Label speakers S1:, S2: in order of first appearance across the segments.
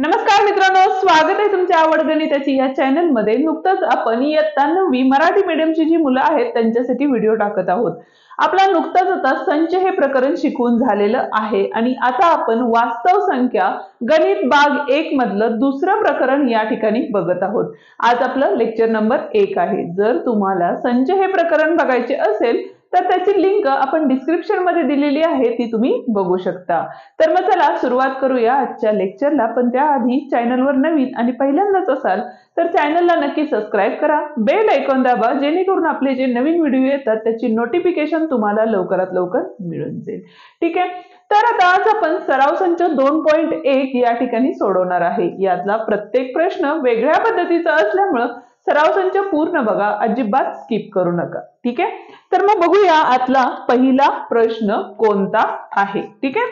S1: नमस्कार मित्रांनो, स्वागत आहे तुमच्या आवड गणिताची या चॅनल मध्ये। नुकतंच आपण इयत्ता 9वी मराठी मीडियमची जी मुलं आहेत त्यांच्यासाठी व्हिडिओ टाकत आहोत। आपला नुकताच आता संच हे प्रकरण शिकवून झालेलं आहे आणि आता आपण वास्तव संख्या गणित भाग 1 मधलं दुसरं प्रकरण या ठिकाणी बघत आहोत। आज आपलं लेक्चर नंबर 1 आहे। जर तुम्हाला संच हे प्रकरण बघायचे असेल तर त्याची लिंक आपण डिस्क्रिप्शन मध्ये दिलेली आहे, ती तुम्ही बघू शकता। तर मग चला सुरुवात करूया आजच्या लेक्चरला। पण त्याआधी चॅनलवर नवीन आणि पहिल्यांदाच असाल तर चॅनलला नक्की सबस्क्राइब करा, बेल आयकॉन दाबा, जेणेकरून आपले जे नवीन व्हिडिओ येतात त्याची नोटिफिकेशन तुम्हाला लवकरात लवकर मिळून जाईल। ठीक आहे, तर आता आज आपण सराव संच 2.1 या ठिकाणी सोडवणार आहे। यातला प्रत्येक प्रश्न वेगळ्या पद्धतीचा असल्यामुळे सराव संच पूर्ण बघा, अजिबात स्किप करू नका। ठीक आहे, तर मग बघूया आतला पहिला प्रश्न कोणता आहे। ठीक आहे,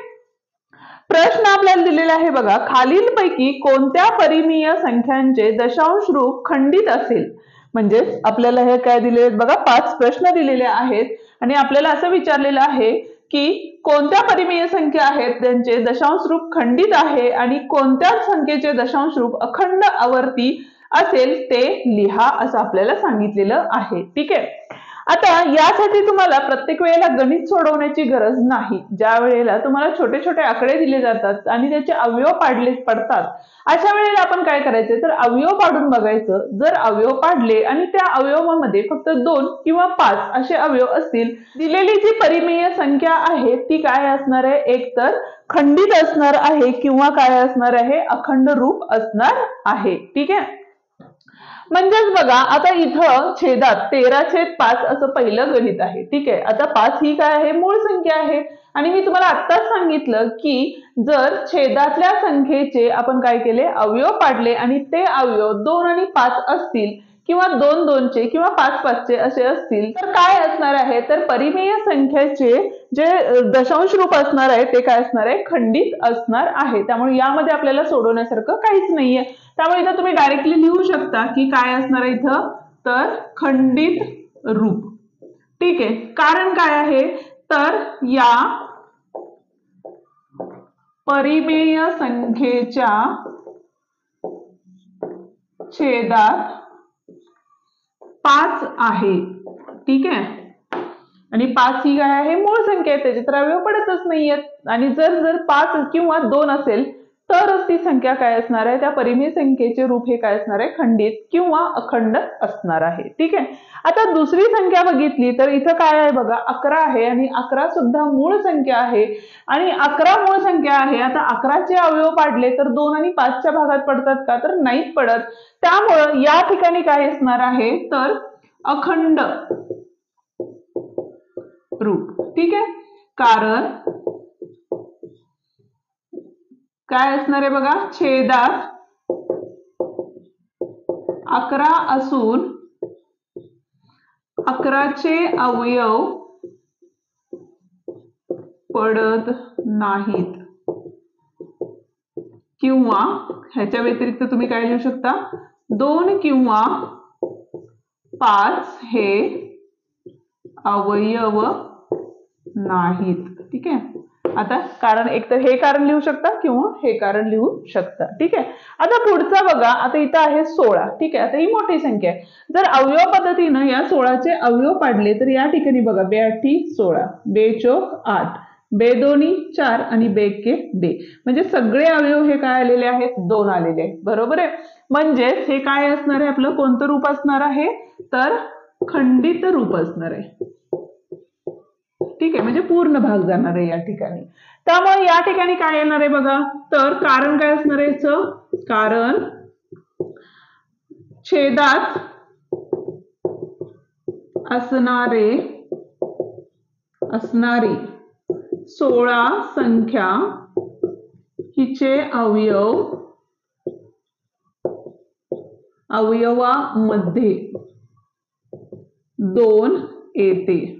S1: प्रश्न आपल्याला दिलेला आहे बघा, खालीलपैकी कोणत्या परिमीय संख्यांचे दशांश रूप खंडित असेल। म्हणजे आपल्याला हे काय दिले आहेत बघा, 5 प्रश्न दिलेले आहेत आणि आपल्याला असं विचारलेलं आहे की कोणत्या परिमीय संख्या आहेत त्यांचे दशांश रूप खंडित आहे आणि कोणत्या संख्येचे दशांश रूप अखंड आवर्ती असेल ते लिहा, असं आपल्याला सांगितलेलं आहे। ठीक आहे, आता यासाठी तुम्हाला प्रत्येक वेळेला गणित सोडवण्याची गरज नाही। ज्या वेळेला तुम्हाला छोटे छोटे आकडे दिले जातात आणि त्याचे अवयव पाडले पडतात, अशा वेळेला आपण काय करायचे तर अवयव पाडून बघायचं। जर अवयव पाडले आणि त्या अवयवामध्ये फक्त 2 किंवा 5 असे अवयव असतील, दिलेली जी परिमेय संख्या आहे ती काय असणार आहे, एक तर खंडित असणार आहे किंवा काय असणार आहे, अखंड रूप असणार आहे। ठीक आहे, म्हणजेच बघा आता इथं छेदात 13/5 असं पहिलं गणित आहे। ठीक आहे, आता 5 ही काय आहे, मूळ संख्या आहे आणि मी तुम्हाला आत्ताच सांगितलं की जर छेदातल्या संख्येचे आपण काय केले, अवयव पाडले आणि ते अवयव 2 आणि 5 असतील किंवा 2 2चे किंवा 5 5चे असे असतील तर काय असणार आहे, तर परिमेय संख्येचे जे दशांश रूप असणार आहे ते काय असणार आहे, खंडित असणार आहे। त्यामुळे यामध्ये आपल्याला सोडवण्यासारखं काहीच नाहीये। त्यामुळे इथं तुम्ही डायरेक्टली लिहू शकता की काय असणार आहे इथं, तर खंडित रूप। ठीक आहे, कारण काय आहे तर या परिमेय संख्येच्या छेदात 5 आहे। ठीक आहे, आणि 5 ही काय आहे, मूळ संख्या आहे, त्याचे तर अवयव पडतच नाहीयेत आणि जर 5 किंवा 2 असेल तरच ती संख्या काय असणार आहे, त्या परिमेय संख्येचे रूप हे काय असणार आहे, खंडित किंवा अखंड असणार आहे। ठीक आहे, आता दुसरी संख्या बघितली तर इथं काय आहे बघा, 11 आहे आणि 11 सुद्धा मूळ संख्या आहे आणि 11 मूळ संख्या आहे। आता 11चे अवयव पाडले तर 2 आणि 5च्या भागात पडतात का, तर नाहीच पडत। त्यामुळे या ठिकाणी काय असणार आहे, तर अखंड रूप। ठीक आहे, कारण काय असणार आहे बघा, छेदात 11 असून 11चे अवयव पडत नाहीत किंवा ह्याच्या व्यतिरिक्त तुम्ही काय लिहू शकता, 2 किंवा 5 हे अवयव नाहीत। ठीक आहे, आता कारण एक तर हे कारण लिहू शकता किंवा हे कारण लिहू शकता। ठीक आहे, आता पुढचा बघा, आता इथं आहे 16। ठीक आहे, आता ही मोठी संख्या आहे। जर अवयव पद्धतीनं या 16चे अवयव पाडले तर या ठिकाणी बघा, 2 8 16, 2 4 8, 2 2 4 आणि 2 1 2, म्हणजे सगळे अवयव हे काय आलेले आहेत, 2 आलेले आहेत। बरोबर आहे, म्हणजे हे काय असणार आहे, आपलं कोणतं रूप असणार आहे, तर खंडित रूप असणार आहे। ठीक आहे, म्हणजे पूर्ण भाग जाणार आहे या ठिकाणी। त्यामुळे या ठिकाणी काय येणार आहे बघा, तर कारण काय असणार आहे, कारण छेदात असणारी 16 संख्या हिचे अवयवामध्ये 2 येते।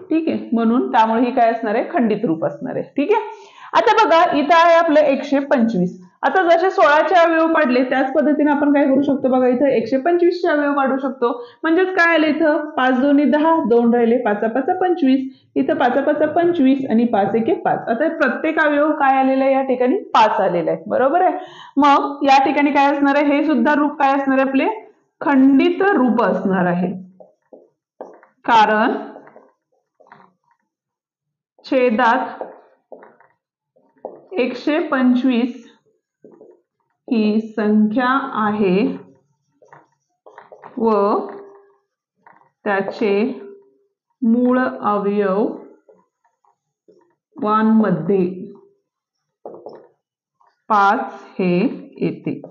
S1: ठीक आहे, म्हणून त्यामुळे ही काय असणार आहे, खंडित रूप असणार आहे। ठीक आहे, आता बघा इथं आहे आपलं 125 आता जसे 16चे अवयव पाडले त्याच पद्धतीने आपण काय करू शकतो बघा, इथं 125चे अवयव पाडू शकतो. म्हणजेच काय आले इथं 5 2 10, 2 राहिले, 5 5 25, इथं 5 5 25 आणि 5 1 5. आता प्रत्येक अवयव काय आलेला आहे या ठिकाणी 5 आलेला आहे, बरोबर आहे. मग या ठिकाणी काय असणार आहे, हे सुद्धा रूप काय असणार आहे आपले खंडित रूप असणार आहे, कारण छेदात 125 ही संख्या आहे व त्याचे मूळ अवयव वांमध्ये 5 हे येते.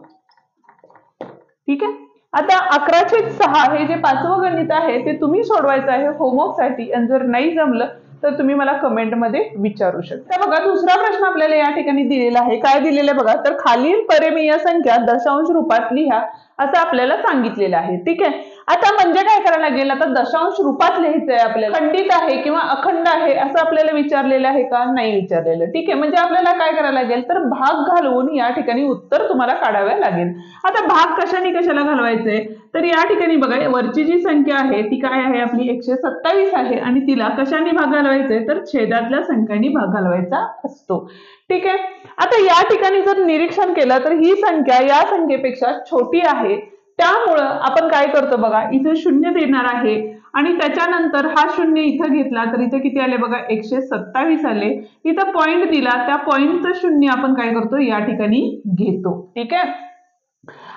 S1: ठीक आहे. आता 11/6 हे जे 5वं गणित आहे ते तुम्ही सोडवायचं आहे होमवर्कसाठी, आणि जर नाही जमलं तर तुम्ही मला कमेंटमध्ये विचारू शकता. बघा दुसरा प्रश्न आपल्याला या ठिकाणी दिलेला आहे. काय दिलेलं आहे बघा, तर खालील परिमेय संख्या दशांश रूपात लिहा असं आपल्याला सांगितलेलं आहे. ठीक आहे. आता म्हणजे काय करायला लागेल, आता दशांश रूपात लिहायचं आहे आपल्याला. खंडित आहे किंवा अखंड आहे असं आपल्याला विचारलेलं आहे का, नाही विचारलेलं. ठीक आहे. म्हणजे आपल्याला काय करायला लागेल, तर भाग घालवून या ठिकाणी उत्तर तुम्हाला काढावे लागेल. आता भाग कशाने कशाला घालवायचंय, तर या ठिकाणी बघा वरची जी संख्या आहे ती काय आहे आपली 127 आहे, आणि तिला कशाने भाग घालवायचंय, तर छेदातल्या संख्यांनी भाग घालवायचा असतो. ठीक आहे. आता या ठिकाणी जर निरीक्षण केलं तर ही संख्या या संख्येपेक्षा छोटी आहे, त्यामुळं आपण काय करतो बघा, इथे 0 देणार आहे आणि त्याच्यानंतर हा 0 इथं घेतला तर इथे किती आले बघा 127 आले. इथं पॉइंट दिला, त्या पॉइंटचं 0 आपण काय करतो या ठिकाणी घेतो. ठीक आहे.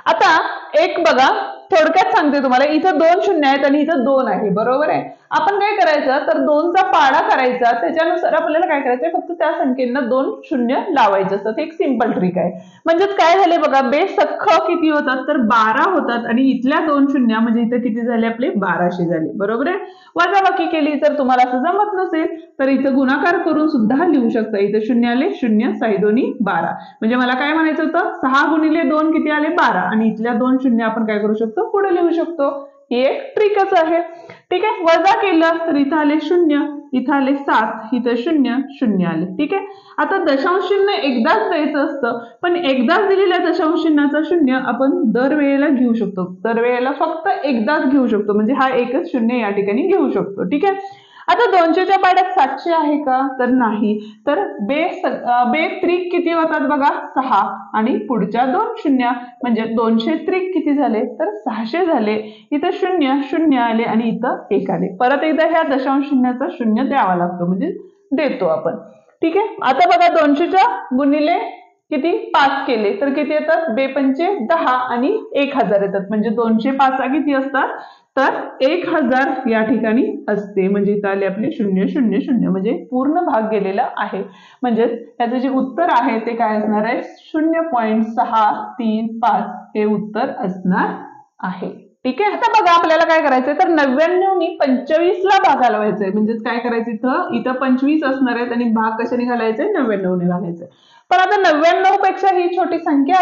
S1: आता एक बघा थोडक्यात सांगते तुम्हाला, इथं 2 शून्य आहेत आणि इथं 2 आहे, बरोबर आहे. आपण काय करायचं, तर 2चा पाडा करायचा, त्याच्यानुसार आपल्याला काय करायचंय, फक्त त्या संख्येला 2 शून्य लावायचं असतं. एक सिंपल ट्रिक आहे. म्हणजेच काय झाले बघा, बेस सख्ख किती होतात, तर 12 होतात, आणि इथल्या 2 शून्य म्हणजे इथं किती झाले आपले 1200 झाले, बरोबर आहे. वजाबाकी केली तर तुम्हाला असं जमत नसेल तर इथं गुणाकार करून सुद्धा लिहू शकता. इथं 0 आले, 0 6 2 12, म्हणजे मला काय म्हणायचं होतं, 6 गुणिले 2 किती आले 12, आणि इथल्या 2 शून्य आपण काय करू शकतो पुढे लिहू शकतो. ही एक ट्रिकच आहे. ठीक आहे. वजा केलं तर इथं आले 0, इथं आले 7, इथं 0 0 आले. ठीक आहे. आता दशांश चिन्ह एकदाच द्यायचं असतं, पण एकदाच दिलेल्या दशांश चिन्हाचा 0 आपण दरवेळेला घेऊ शकतो, दरवेळेला फक्त एकदाच घेऊ शकतो, म्हणजे हा एकच 0 या ठिकाणी घेऊ शकतो. ठीक आहे. आता 200च्या पाड्यात 700 आहे का, तर नाही. तर बे त्रिक किती होतात बघा 6, आणि पुढच्या 2 शून्य म्हणजे 200 त्रिक किती झाले, तर 600 झाले. इथं 0 0 आले आणि इथं 1 आले. परत एकदा ह्या दशांश चिन्हाचा 0 द्यावा लागतो, म्हणजे देतो आपण. ठीक आहे. आता बघा 200च्या गुणिले किती 5 केले तर किती येतात, 2 पंचे 10 आणि 1000 येतात. म्हणजे 205 किती असतात, तर 1000 या ठिकाणी असते. म्हणजे इथं आले आपले 0 0 0, म्हणजे पूर्ण भाग गेलेला आहे. म्हणजे त्याचं जे उत्तर आहे ते काय असणार आहे, 0.635 हे उत्तर असणार आहे. ठीक आहे. आता बघा आपल्याला काय करायचंय, तर 99 नी 25 ला भाग घालवायचंय. म्हणजेच काय करायचं, इथं 25 असणार आहेत आणि भाग कशाने घालायचे, 99 ने घालायचे. पण आता 99 पेक्षा ही छोटी संख्या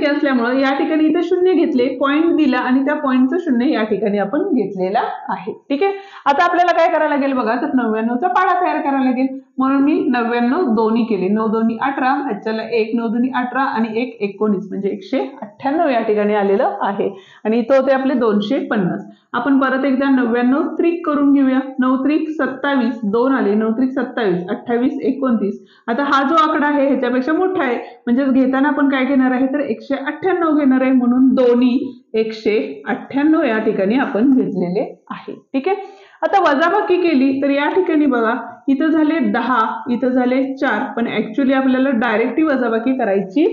S1: असल्यामुळं या ठिकाणी इथे 0 घेतले, पॉइंट दिला आणि त्या पॉइंटचं 0 या ठिकाणी आपण घेतलेला आहे. ठीक आहे. आता आपल्याला काय करायला लागेल बघा, तर 99चा पाढा तयार करायला लागेल. म्हणून मी 99 दोन्ही केले, 9 दोन्ही 18, ह्याच्याला 1 9 दोन्ही 18 आणि 1 19, म्हणजे 198 या ठिकाणी आलेलं आहे. आणि इथं होते आपले 250. आपण परत एकदा 99 त्रिक करून घेऊया. 9 त्रिक 27, 2 आले, 9 त्रिक 27, 28 29. आता हा जो आकडा आहे ह्याच्यापेक्षा मोठा आहे, म्हणजे घेताना आपण काय घेणार आहे, तर 198 घेणार आहे. म्हणून दोन्ही 198 या ठिकाणी आपण घेतलेले आहे. ठीक आहे. आता वजाबाकी केली तर या ठिकाणी बघा इथं झाले 10, इथं झाले 4, पण ऍक्च्युअली आपल्याला डायरेक्टली वजाबाकी करायची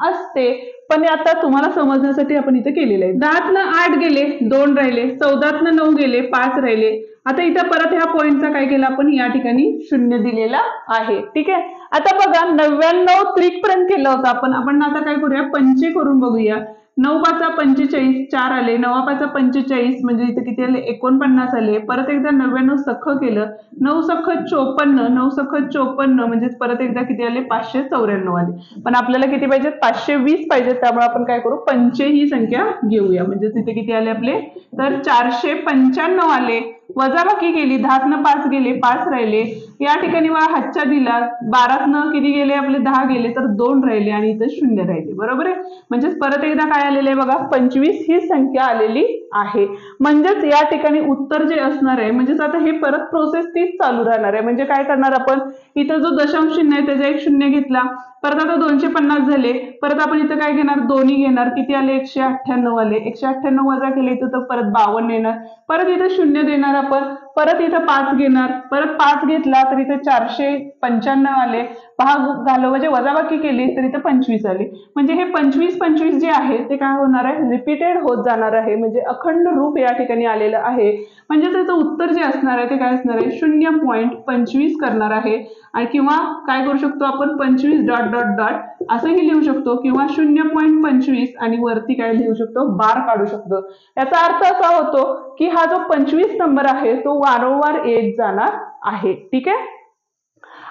S1: असते. पण आता तुम्हाला समजण्यासाठी आपण इथे केलेलं आहे. 10तनं 8 गेले, 2 राहिले, 14तनं 9 गेले, 5 राहिले. आता इथं परत ह्या पॉइंटचा काय केला आपण, या ठिकाणी 0 दिलेला आहे. ठीक आहे. आता बघा 99 त्रिक पर्यंत केलं होतं आपण आता काय करूया, पंचे करून बघूया. 9 5 45, 4 आले, 9 5 45, म्हणजे इथे किती आले 49 आले. परत एकदा 99 सख्ख केलं, 9 सख्ख 54, 9 सख्ख 54, म्हणजे परत एकदा किती आले 594 आले. पण आपल्याला किती पाहिजेत, 520 पाहिजेत. त्यामुळे आपण काय करू, पंचे ही संख्या घेऊया. म्हणजे तिथे किती आले आपले, तर 495 आले. वजाबाकी केली, 10तनं 5 गेले, 5 राहिले. या ठिकाणी बघा हातच्या दिला, 12तनं किती गेले आपले, 10 गेले, तर 2 राहिले आणि इथं 0 राहिले. बरोबर आहे. म्हणजेच परत एकदा काय आलेलं आहे बघा, 25 ही संख्या आलेली आहे. म्हणजेच या ठिकाणी उत्तर जे असणार आहे, म्हणजेच आता हे परत प्रोसेस तीच चालू राहणार आहे. म्हणजे काय करणार आपण, इथं जो दशांश चिन्ह आहे त्याचा एक 0 घेतला, परत आता 250 झाले, परत आपण इथं काय घेणार, दोन्ही घेणार, किती आले, 198 आले. 198 वजा केले तर परत 52 येणार, परत इथं 0 देणार आपण, परत इथं 5 घेणार, परत 5 घेतला तर इथं 495 आले, भाग घालव म्हणजे वजाबाकी केली तर इथं 25 आले. म्हणजे हे 25 जे आहे ते काय होणार आहे, रिपीटेड होत जाणार आहे. म्हणजे अखंड रूप या ठिकाणी आलेलं आहे. म्हणजे त्याचं उत्तर जे असणार आहे ते काय असणार आहे, 0.25 करणार आहे. आणि किंवा काय करू शकतो आपण, 25 डॉट डॉट डॉट असंही लिहू शकतो, किंवा 0.25 आणि वरती काय लिहू शकतो, बार काढू शकतो. याचा अर्थ असा होतो की हा जो 25 नंबर आहे तो वारंवार येत जाणार आहे. ठीक आहे.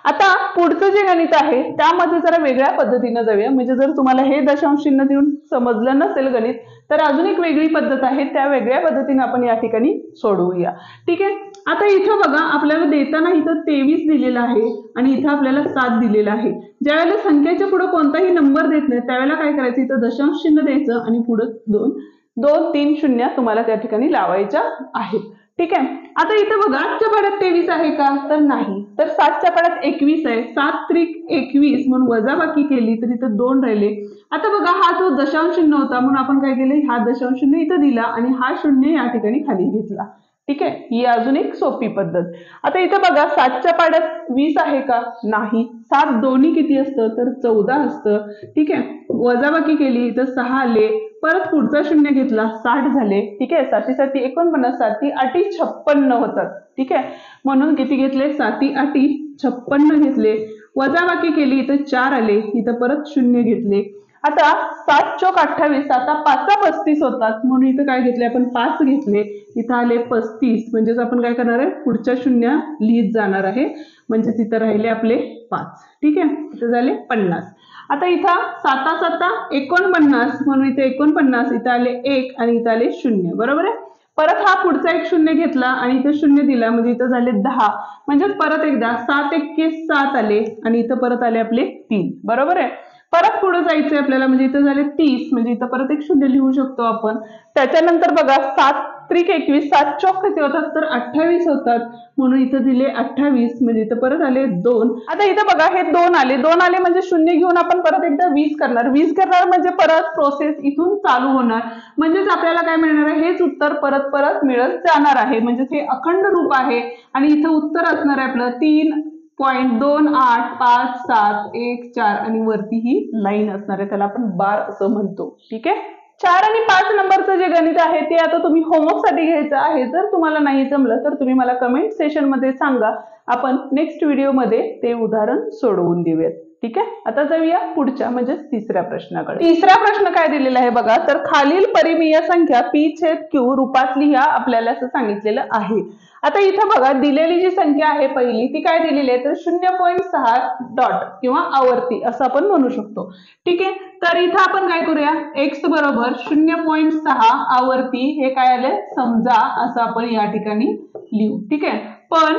S1: आता पुढचं जे गणित आहे त्यामध्ये जरा वेगळ्या पद्धतीने जाऊया. म्हणजे जर तुम्हाला हे दशांश चिन्ह देऊन समजलं नसेल गणित, तर अजून एक वेगळी पद्धत आहे, त्या वेगळ्या पद्धतीने आपण या ठिकाणी सोडवूया. ठीक आहे. आता इथं बघा आपल्याला देताना इथं 23 दिलेला आहे आणि इथं आपल्याला 7 दिलेला आहे. ज्यावेळेला संख्येच्या पुढे कोणताही नंबर देत नाही त्यावेळेला काय करायचं, इथं दशांश चिन्ह द्यायचं आणि पुढे 2 2 3 0 तुम्हाला त्या ठिकाणी लावायच्या आहेत. ठीक आहे. आता इथं बघा 8च्या पाड्यात 23 आहे का, तर नाही. तर 7च्या पाड्यात 21 आहे, 7 त्रिक 21 म्हणून वजाबाकी केली तर इथं 2 राहिले. आता बघा हा जो दशांश चिन्ह होता म्हणून आपण काय केले, हा दशांश चिन्ह इथं दिला आणि हा 0 या ठिकाणी खाली घेतला. ठीक आहे. ही अजून एक सोपी पद्धत. आता इथं बघा 7च्या पाड्यात 20 आहे का, नाही. 7 दोन्ही किती असतं, तर 14 असतं. ठीक आहे. वजाबाकी केली तर 6 आले, परत पुढचा 0 घेतला, 60 झाले. ठीक आहे. 7 7 49, 7 8 56 होतात. ठीक आहे. म्हणून किती घेतले, 7 8 56 घेतले. वजाबाकी केली तर 4 आले, इथं परत 0 घेतले. आता 7 चौक 28, आता 5 35 होतात म्हणून इथं काय घेतले आपण, 5 घेतले, इथं आले 35. म्हणजेच आपण काय करणार आहे, पुढच्या 0 लिहित जाणार आहे. म्हणजे तिथं राहिले आपले 5. ठीक आहे. इथं झाले 50. आता इथं 7 7 49 म्हणून इथे 49, इथं आले 1 आणि इथं आले 0. बरोबर आहे. परत हा पुढचा एक 0 घेतला आणि इथं 0 दिला म्हणजे इथं झाले 10. म्हणजे परत एकदा 7 21 7 आले आणि इथं परत आले आपले 3. बरोबर आहे. परत पुढे जायचंय आपल्याला, म्हणजे इथं झाले 30, म्हणजे इथं परत एक 0 लिहू शकतो आपण. त्याच्यानंतर बघा 7 त्रिक 21, 7 चौक किती होतात, तर 28 होतात. म्हणून इथं दिले 28, म्हणजे इथं परत आले 2. आता इथं बघा हे 2 आले, 2 आले म्हणजे 0 घेऊन आपण परत एकदा 20 करणार. 20 करणार म्हणजे परत प्रोसेस इथून चालू होणार. म्हणजेच आपल्याला काय मिळणार आहे, हेच उत्तर परत परत मिळत जाणार आहे. म्हणजेच हे अखंड रूप आहे आणि इथं उत्तर असणार आहे आपलं 3.285714 आणि वरती ही लाईन असणार आहे, त्याला आपण बार असं म्हणतो. ठीक आहे. 4 आणि 5 नंबरचं जे गणित आहे ते आता तुम्ही होमवर्क साठी घ्यायचं आहे. जर तुम्हाला नाही जमलं तर तुम्ही मला कमेंट सेशन मध्ये सांगा, आपण नेक्स्ट व्हिडिओ मध्ये ते उदाहरण सोडवून देऊयात. ठीक आहे. आता जाऊया पुढच्या म्हणजे तिसऱ्या प्रश्नाकडे. तिसरा प्रश्न काय दिलेला आहे बघा, तर खालील परिमेय संख्या P/Q रूपात लिहा आपल्याला असं सांगितलेलं आहे. आता इथं बघा दिलेली जी संख्या आहे पहिली ती काय दिलेली आहे, तर 0.6 डॉट किंवा आवर्ती असं आपण म्हणू शकतो. ठीक आहे. तर इथं आपण काय करूया, x बरोबर 0.6 आवर्ती हे काय आले समजा असं आपण या ठिकाणी लिहू. ठीक आहे. पण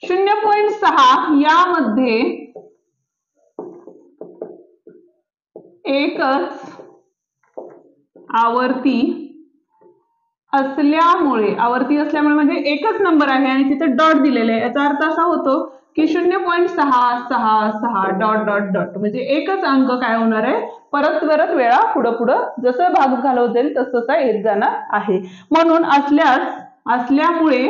S1: 0.6 यामध्ये एकच आवर्ती असल्यामुळे म्हणजे एकच नंबर आहे आणि तिथे डॉट दिलेले आहे, याचा अर्थ असा होतो की 0.666 डॉट डॉट डॉट म्हणजे एकच अंक काय होणार आहे, परत परत वेळा पुढं पुढं जसं भाग घालवत जाईल तसं काय येत जाणार आहे. म्हणून असल्यामुळे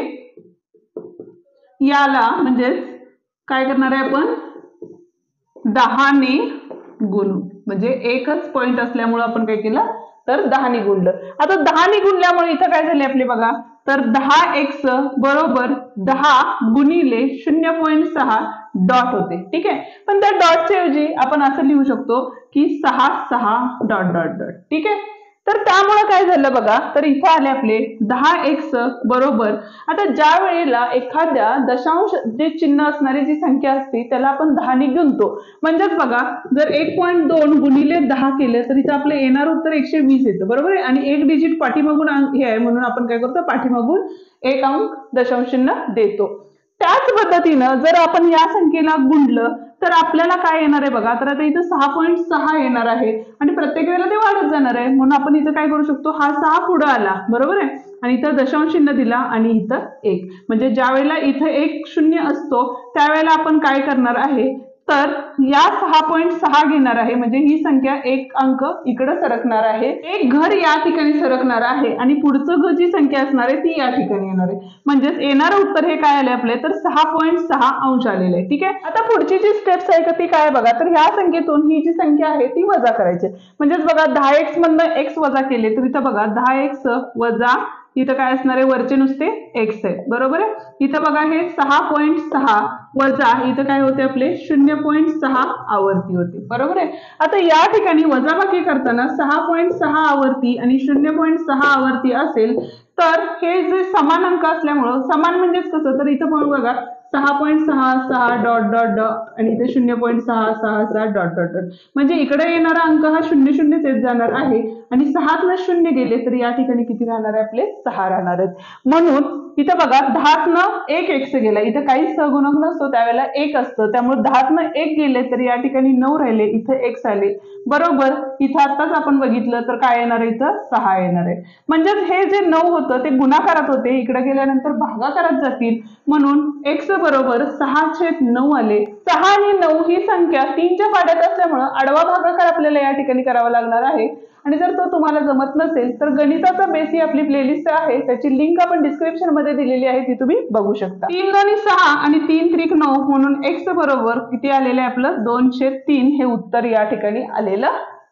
S1: याला म्हणजे काय करणार आहे आपण 10 ने गुणू. म्हणजे एकच पॉइंट असल्यामुळे आपण काय केलं, तर 10 ने गुणलं. आता 10 ने गुणल्यामुळे इथं काय झाले आपले बघा, तर 10x बरोबर 10 गुणिले 0.6 डॉट होते. ठीक आहे. पण त्या डॉटच्या ऐवजी आपण असं लिहू शकतो की 6 6 डॉट डॉट डॉट. ठीक आहे. तर त्यामुळे काय झालं बघा, तर इथे आले आपले 10x बरोबर. आता ज्या वेळेला एखाद्या दशांश जे चिन्ह असणारी जी संख्या असते त्याला आपण 10 ने गुणतो, म्हणजेच बघा जर 1.2 गुणिले 10 केले तर इथं आपलं येणार उत्तर 120 येतं, बरोबर आहे. आणि एक डिजिट पाठीमागून हे आहे म्हणून आपण काय करतो, पाठीमागून एक अंक दशांश चिन्ह देतो. त्याच पद्धतीनं जर आपण या संख्येला गुणलं तर आपल्याला काय येणार आहे बघा, तर आता इथं 6.6 येणार आहे आणि प्रत्येक वेळेला ते वाढत जाणार आहे, म्हणून आपण इथं काय करू शकतो, हा 6 पुढे आला, बरोबर आहे. आणि इथं दशांश चिन्ह दिला आणि इथं 1, म्हणजे ज्या वेळेला इथं 1 0 असतो त्यावेळेला आपण काय करणार आहे, तर या 6.6 घेणार आहे, म्हणजे ही संख्या एक अंक इकडे सरकणार आहे, एक घर या ठिकाणी सरकणार आहे आणि पुढचं जी संख्या असणार आहे ती या ठिकाणी येणार आहे. म्हणजेच येणारं उत्तर हे काय आले आपले, तर 6.6 अंश आलेले आहे. ठीक आहे. आता पुढची जी स्टेप्स आहे ती काय बघा, तर ह्या संख्येतून ही जी संख्या आहे ती वजा करायची. म्हणजेच बघा 10x मधनं x वजा केले तर इथं बघा 10x वजा इथं काय असणार आहे, वरचे नुसते x आहे, बरोबर आहे. इथं बघा हे 6.6 वजा इथं काय होते आपले 0.6 आवर्ती होते, बरोबर आहे. आता या ठिकाणी वजाबाकी करताना 6.6 आवर्ती आणि 0.6 आवर्ती असेल तर हे जे समान अंक असल्यामुळं, समान म्हणजेच कसं, तर इथं पण बघा 6.66 डॉट डॉट डॉट आणि इथे 0.666 डॉट डॉट डॉट, म्हणजे इकडे येणारा अंक हा 0 0 येत जाणार आहे आणि 6तनं 0 गेले तर या ठिकाणी किती राहणार आहे आपले, 6 राहणार आहेत. म्हणून इथं बघा 10तनं 1 x गेला, इथं काहीच सहगुणक नसतो त्यावेळेला 1 असतं, त्यामुळे 10तनं 1 गेले तर या ठिकाणी 9 राहिले, इथं x आले, बरोबर. इथं आताच आपण बघितलं तर काय येणार आहे, इथं 6 येणार आहे. म्हणजेच हे जे 9 होतं ते गुणाकारात होते, इकडे गेल्यानंतर भागाकारात जातील, म्हणून x बरोबर 6/9 आले. 6 आणि 9 ही संख्या 3च्या पाड्यात असल्यामुळे आडवा भागाकार आपल्याला या ठिकाणी करावा लागणार आहे. आणि जर तो तुम्हाला जमत नसेल तर गणिताचा बेस ही आपली प्लेलिस्ट आहे, त्याची लिंक आपण डिस्क्रिप्शन मध्ये दिलेली आहे, ती तुम्ही बघू शकता. 3 आणि 6 आणि 3 त्रिक 9 म्हणून x बरोबर किती आलेलं आहे आपलं 2/3 हे उत्तर या ठिकाणी आलेलं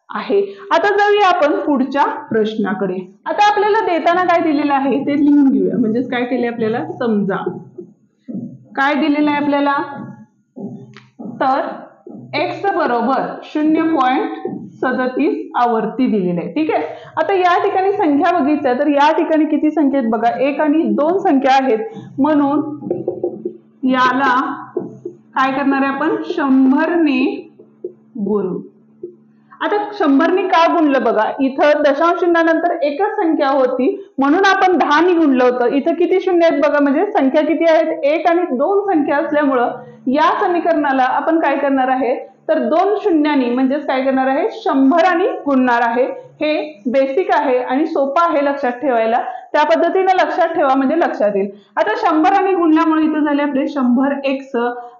S1: आहे. आता जाऊया आपण पुढच्या प्रश्नाकडे. आता आपल्याला देताना काय दिलेलं आहे ते लिहून घेऊया. म्हणजेच काय केले आपल्याला, समजा काय दिलेलं आहे आपल्याला, तर x बरोबर 0.37 आवर्ती दिलेले आहे. ठीक आहे. आता या ठिकाणी संख्या बघितल्या तर या ठिकाणी किती संख्या आहेत बघा, 1 आणि 2 संख्या आहेत, म्हणून याला काय करणार आहे आपण, 100 ने गुणू. आता 100 ने का गुणलं बघा, इथं दशांश चिन्हानंतर एकच संख्या होती म्हणून आपण 10 ने गुणलं होतं. इथं किती शून्य आहेत बघा, म्हणजे संख्या किती आहेत, 1 आणि 2 संख्या असल्यामुळं या समीकरणाला आपण काय करणार आहे, तर 2 शून्यांनी म्हणजेच काय करणार आहे, 100 आणि गुणणार आहे. हे बेसिक आहे आणि सोपं आहे लक्षात ठेवायला, त्या पद्धतीने लक्षात ठेवा म्हणजे लक्षात येईल. आता 100 आणि गुणल्यामुळे इथं झाले आपले 100x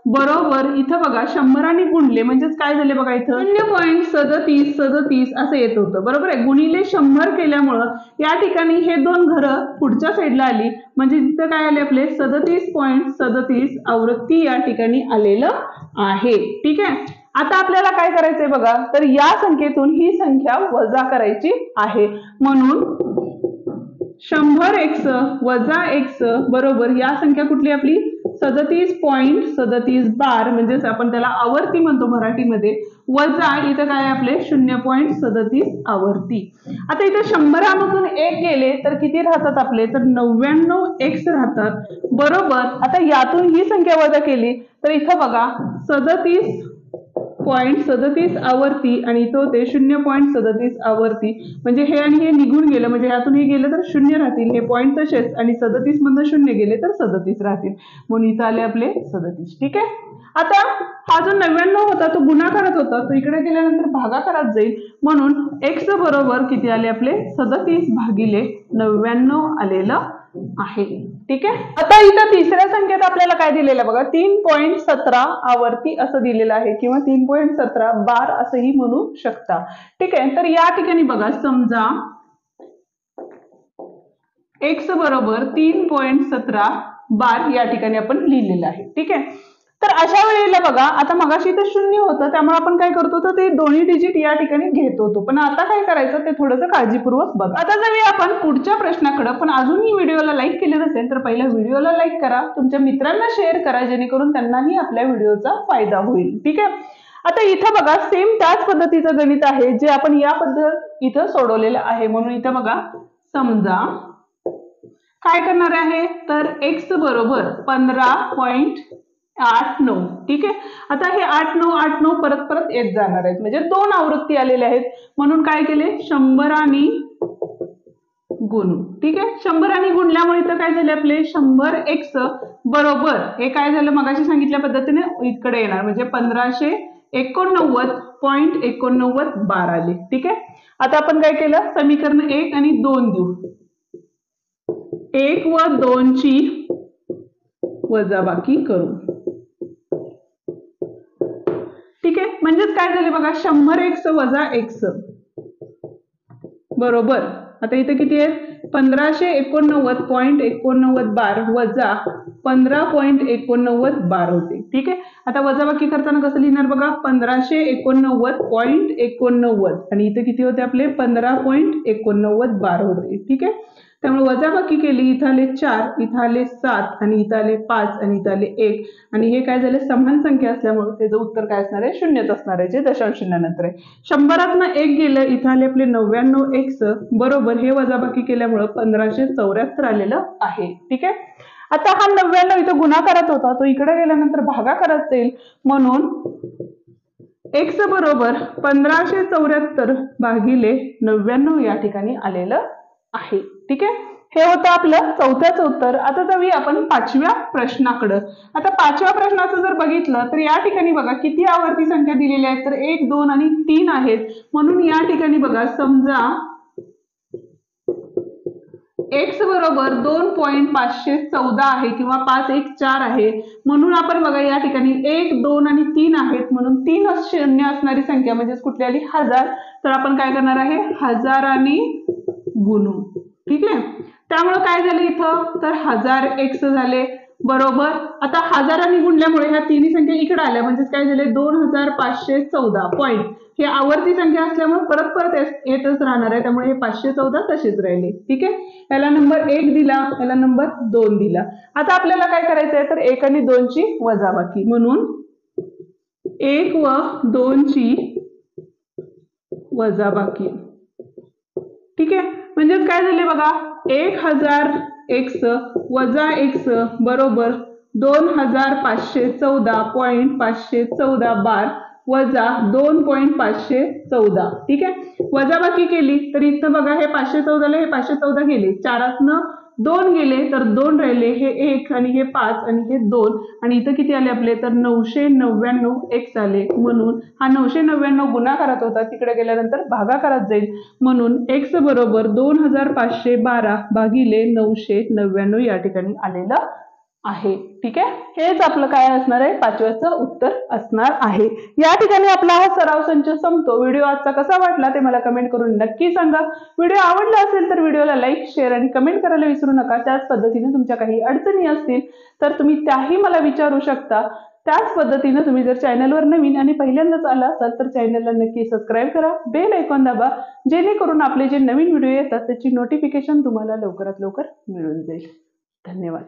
S1: बरोबर, इथं बघा 100 आणि गुणले म्हणजेच काय झाले बघा, इथं 0.37 असं येत होतं, बरोबर आहे. गुणिले 100 केल्यामुळं या ठिकाणी हे दोन घरं पुढच्या साईडला आली, म्हणजे इथं काय आले आपले 37.37 आवृत्ती या ठिकाणी आलेलं आहे. ठीक आहे. आता आपल्याला काय करायचंय बघा, तर या संख्येतून ही संख्या वजा करायची आहे, म्हणून 100x वजा x बरोबर या संख्या कुठली आपली 37.37 बार, म्हणजेच आपण त्याला आवर्ती म्हणतो मराठीमध्ये, वजा इथं काय आपले 0.37 आवर्ती. आता इथे 100 मधून 1 गेले तर किती राहतात आपले, तर 99x राहतात, बरोबर. आता यातून ही संख्या वजा केली तर इथं बघा 37.37 आवर्ती आणि इथं होते 0.37 आवर्ती, म्हणजे हे आणि हे निघून गेलं, म्हणजे यातून हे गेलं तर 0 राहतील, हे पॉईंट तसेच, आणि 37 मधून 0 गेले तर 37 राहतील, म्हणून इथं आले आपले 37. ठीक आहे. आता हा जो 99 होता तो गुणाकारात होता, तो इकडे गेल्यानंतर भागाकारात जाईल, म्हणून x बरोबर किती आले आपले 37/99 आलेलं आहे. ठीक आहे. आता इथं तिसऱ्या संख्येत आपल्याला काय दिलेलं बघा, 3.17 आवर्ती असं दिलेलं आहे, किंवा 3.17 बार असंही म्हणू शकता. ठीक आहे. तर या ठिकाणी बघा, समजा x बरोबर 3.17 बार या ठिकाणी आपण लिहिलेलं आहे. ठीक आहे. तर अशा वेळेला बघा, आता मगाशी ते 0 होतं त्यामुळे आपण काय करतो, तर ते दोन्ही डिजिट या ठिकाणी घेत होतो, पण आता काय करायचं ते थोडंसं काळजीपूर्वक बघा. आता जाऊया आपण पुढच्या प्रश्नाकडे. पण अजूनही व्हिडिओला लाईक केले नसेल तर पहिल्या व्हिडिओला लाईक करा, तुमच्या मित्रांना शेअर करा, जेणेकरून त्यांनाही आपल्या व्हिडिओचा फायदा होईल. ठीक आहे. आता इथं बघा सेम त्याच पद्धतीचं गणित आहे जे आपण या पद्धत इथं सोडवलेलं आहे. म्हणून इथं बघा समजा काय करणार आहे तर x बरोबर 15.89. ठीक आहे. आता हे 8 9 परत परत येत जाणार आहेत म्हणजे दोन आवृत्ती आलेल्या आहेत. म्हणून काय केले 100 गुणू. ठीक आहे. 100 गुणल्यामुळे तर काय झाले आपले 100x बरोबर हे काय झालं मगाशी सांगितल्या पद्धतीने इकडे येणार म्हणजे 1589.89 बार आले. ठीक आहे. आता आपण काय केलं समीकरण 1 आणि 2 देऊ. 1 व 2 ची वजाबाकी करू. ठीक आहे. म्हणजेच काय झाले बघा 100x वजा x बरोबर आता इथे किती आहे 1589.89 बार वजा 15.89 बार होते. ठीक आहे. आता वजाबाकी करताना कसं लिहिणार बघा 1589.89 आणि इथे किती होते आपले 15.89 बार होते. ठीक आहे. त्यामुळे वजाबाकी केली इथं आले 4 इथं आले 7 आणि इथं आले 5 आणि इथं आले 1 आणि हे काय झाले समान संख्या असल्यामुळे त्याचं उत्तर काय असणार आहे शून्यच असणार आहे जे दशांश चिन्हानंतर आहे. 100तनं 1 गेलं इथं आले आपले 99x बरोबर हे वजाबाकी केल्यामुळे 1574 आलेलं आहे. ठीक आहे. आता हा 99 इथं गुणाकारात होता तो इकडे गेल्यानंतर भागाकारात जाईल म्हणून x बरोबर 1574 भागिले 99 या ठिकाणी आलेलं आहे. ठीक आहे. हे होतं आपलं चौथ्याचं उत्तर. आता जाऊया आपण 5व्या प्रश्नाकडे. आता 5व्या प्रश्नाचं जर बघितलं तर या ठिकाणी बघा किती आवर्ती संख्या दिलेल्या आहेत तर 1 2 आणि 3 आहेत. म्हणून या ठिकाणी बघा समजा x बरोबर 2.514 आहे किंवा 5 1 4 आहे. म्हणून आपण बघा या ठिकाणी 1 2 आणि 3 आहेत म्हणून 3 शून्य असणारी संख्या म्हणजे कुठली आली 1000 तर आपण काय करणार आहे 1000 गुणू. ठीक आहे. त्यामुळे काय झालं इथं तर 1000x झाले बरोबर. आता 1000 गुणल्यामुळे ह्या तिन्ही संख्या इकडे आल्या म्हणजे काय झाले 2514 पॉईंट हे आवर्ती संख्या असल्यामुळे परत परत येतच राहणार आहे त्यामुळे हे 514 तसेच राहिले. ठीक आहे. याला नंबर 1 दिला याला नंबर 2 दिला. आता आपल्याला काय करायचं आहे तर 1 आणि 2 ची वजाबाकी म्हणून 1 व 2 ची वजाबाकी. ठीक आहे. म्हणजेच काय झाले बघा 1000x वजा x बरोबर 2514.514 बार वजा 2.514. ठीक आहे. वजाबाकी केली तर इथं बघा हे 514 हे 514 गेले 4तनं 2 गेले तर 2 राहिले हे 1 आणि हे 5 आणि हे 2 आणि इथं किती आले आपले तर 999x आले. म्हणून हा 999 गुणाकारात होता तिकडे गेल्यानंतर भागाकारात जाईल म्हणून x बरोबर 2512 भागिले 999 या ठिकाणी आलेलं आहे. ठीक आहे. हेच आपलं काय असणार आहे 5व्याचं उत्तर असणार आहे. या ठिकाणी आपला हा सराव संच संपतो. व्हिडिओ आजचा कसा वाटला ते मला कमेंट करून नक्की सांगा. व्हिडिओ आवडला असेल तर व्हिडिओला लाईक शेअर आणि कमेंट करायला विसरू नका. त्याच पद्धतीने तुमच्या काही अडचणी असतील तर तुम्ही त्याही मला विचारू शकता. त्याच पद्धतीने तुम्ही जर चॅनलवर नवीन आणि पहिल्यांदाच आला असाल तर चॅनलला नक्की सबस्क्राईब करा बेल आयकॉन दाबा जेणेकरून आपले जे नवीन व्हिडिओ येतात त्याची नोटिफिकेशन तुम्हाला लवकरात लवकर मिळून जाईल. धन्यवाद.